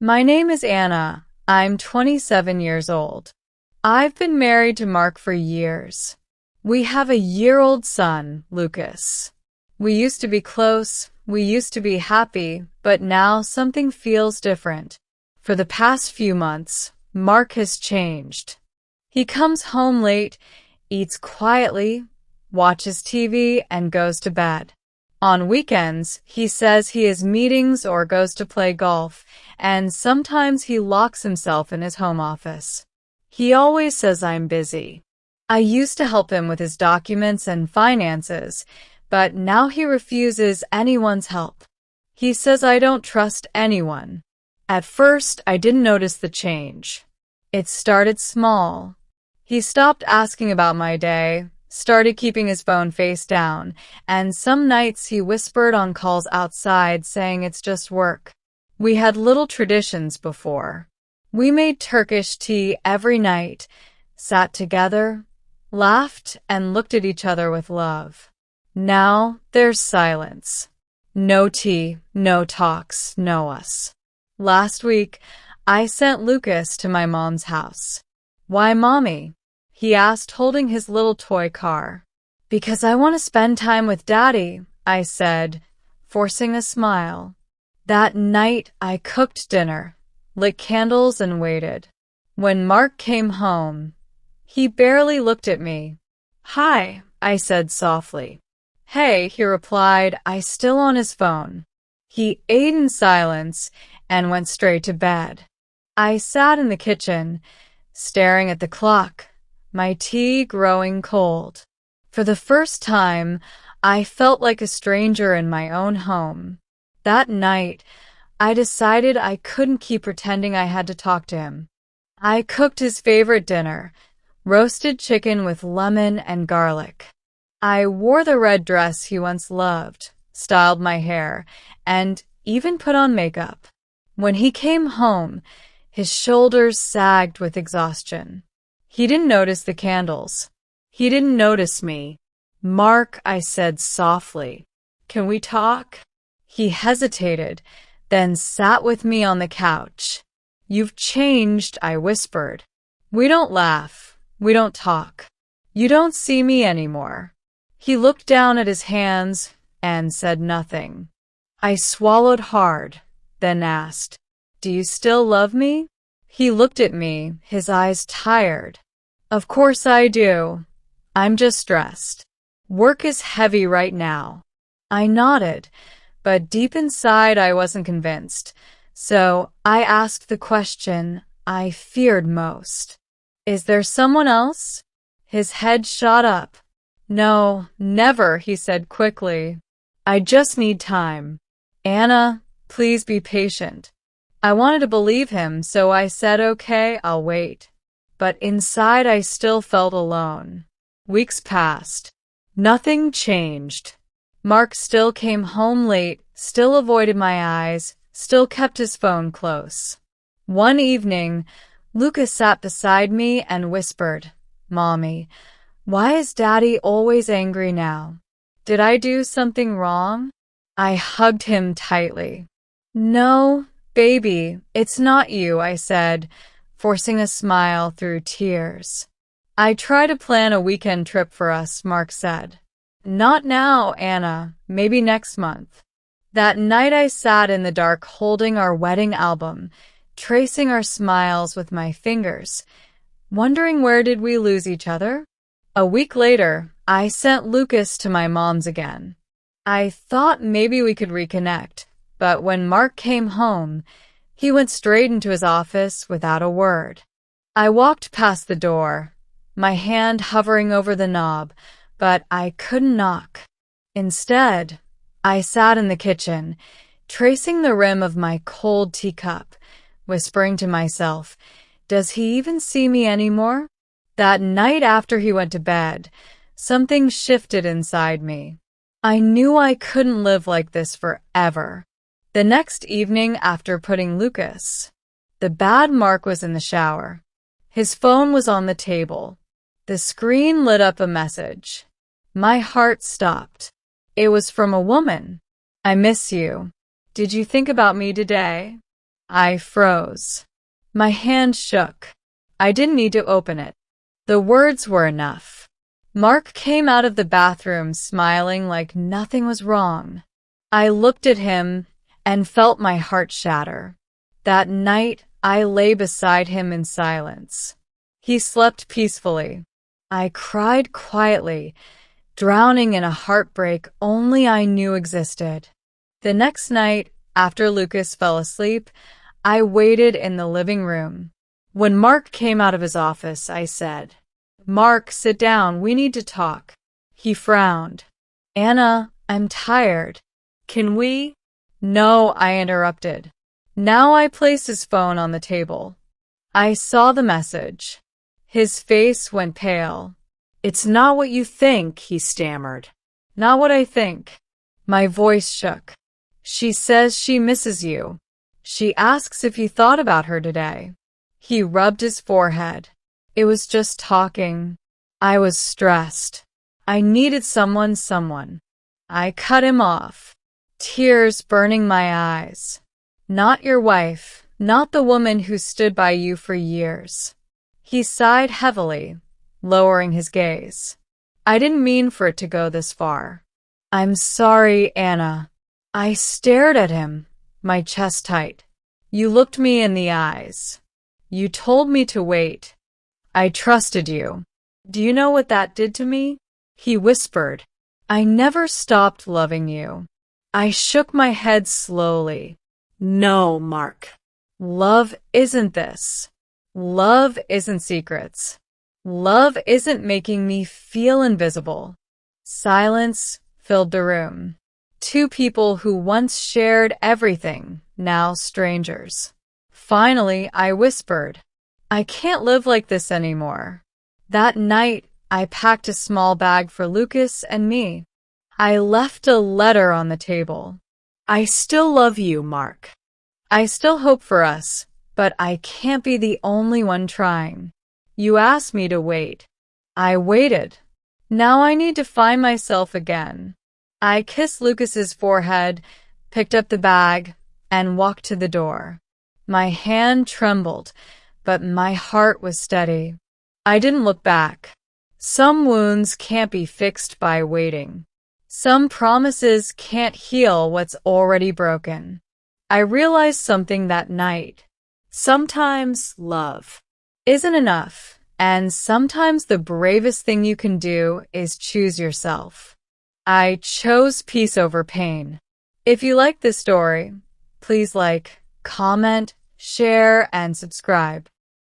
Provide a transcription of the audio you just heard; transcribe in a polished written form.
My name is Anna. I'm 27 years old. I've been married to Mark for years. We have a year-old son, Lucas. We used to be close, we used to be happy, but now something feels different. For the past few months, Mark has changed. He comes home late, eats quietly, watches TV, and goes to bed. On weekends, he says he has meetings or goes to play golf, and sometimes he locks himself in his home office. He always says I'm busy. I used to help him with his documents and finances, but now he refuses anyone's help. He says I don't trust anyone. At first, I didn't notice the change. It started small. He stopped asking about my day, started keeping his phone face down, and some nights he whispered on calls outside saying it's just work. We had little traditions before. We made Turkish tea every night, sat together, laughed, and looked at each other with love. Now there's silence. No tea, no talks, no us. Last week, I sent Lucas to my mom's house. Why, Mommy? He asked, holding his little toy car. Because I want to spend time with Daddy, I said, forcing a smile. That night, I cooked dinner, lit candles, and waited. When Mark came home, he barely looked at me. Hi, I said softly. Hey, he replied, still on his phone. He ate in silence and went straight to bed. I sat in the kitchen, staring at the clock, my tea growing cold. For the first time, I felt like a stranger in my own home. That night, I decided I couldn't keep pretending I had to talk to him. I cooked his favorite dinner, roasted chicken with lemon and garlic. I wore the red dress he once loved, styled my hair, and even put on makeup. When he came home, his shoulders sagged with exhaustion. He didn't notice the candles. He didn't notice me. Mark, I said softly, can we talk? He hesitated, then sat with me on the couch. You've changed, I whispered. We don't laugh. We don't talk. You don't see me anymore. He looked down at his hands and said nothing. I swallowed hard, then asked, do you still love me? He looked at me, his eyes tired. Of course I do. I'm just stressed. Work is heavy right now. I nodded, but deep inside I wasn't convinced. So I asked the question I feared most. Is there someone else? His head shot up. No, never, he said quickly. I just need time. Anna, please be patient. I wanted to believe him, so I said, okay, I'll wait. But inside I still felt alone. Weeks passed. Nothing changed. Mark still came home late, still avoided my eyes, still kept his phone close. One evening, Lucas sat beside me and whispered, Mommy, why is Daddy always angry now? Did I do something wrong? I hugged him tightly. No, baby, it's not you, I said, forcing a smile through tears. I try to plan a weekend trip for us, Mark said. Not now, Anna, maybe next month. That night I sat in the dark holding our wedding album, tracing our smiles with my fingers, wondering where did we lose each other? A week later, I sent Lucas to my mom's again. I thought maybe we could reconnect, but when Mark came home, he went straight into his office without a word. I walked past the door, my hand hovering over the knob, but I couldn't knock. Instead, I sat in the kitchen, tracing the rim of my cold teacup, whispering to myself, does he even see me anymore? That night after he went to bed, something shifted inside me. I knew I couldn't live like this forever. The next evening after putting Lucas, the bad Mark was in the shower. His phone was on the table. The screen lit up a message. My heart stopped. It was from a woman. I miss you. Did you think about me today? I froze. My hand shook. I didn't need to open it. The words were enough. Mark came out of the bathroom smiling like nothing was wrong. I looked at him and felt my heart shatter. That night, I lay beside him in silence. He slept peacefully. I cried quietly, drowning in a heartbreak only I knew existed. The next night, after Lucas fell asleep, I waited in the living room. When Mark came out of his office, I said, "Mark, sit down, we need to talk." He frowned. "Anna, I'm tired. Can we?" "No," I interrupted. Now I placed his phone on the table. I saw the message. His face went pale. "It's not what you think," he stammered. "Not what I think." My voice shook. "She says she misses you. She asks if you thought about her today." He rubbed his forehead. "It was just talking. I was stressed. I needed someone. I cut him off, tears burning my eyes. "Not your wife, not the woman who stood by you for years." He sighed heavily, lowering his gaze. "I didn't mean for it to go this far." "I'm sorry, Anna." I stared at him, my chest tight. "You looked me in the eyes. You told me to wait. I trusted you. Do you know what that did to me?" He whispered, "I never stopped loving you." I shook my head slowly. "No, Mark. Love isn't this. Love isn't secrets. Love isn't making me feel invisible." Silence filled the room. Two people who once shared everything, now strangers. Finally, I whispered, "I can't live like this anymore." That night, I packed a small bag for Lucas and me. I left a letter on the table. "I still love you, Mark. I still hope for us, but I can't be the only one trying. You asked me to wait. I waited. Now I need to find myself again." I kissed Lucas's forehead, picked up the bag, and walked to the door. My hand trembled, but my heart was steady. I didn't look back. Some wounds can't be fixed by waiting. Some promises can't heal what's already broken. I realized something that night. Sometimes love isn't enough, and sometimes the bravest thing you can do is choose yourself. I chose peace over pain. If you like this story, please like, comment, share, and subscribe.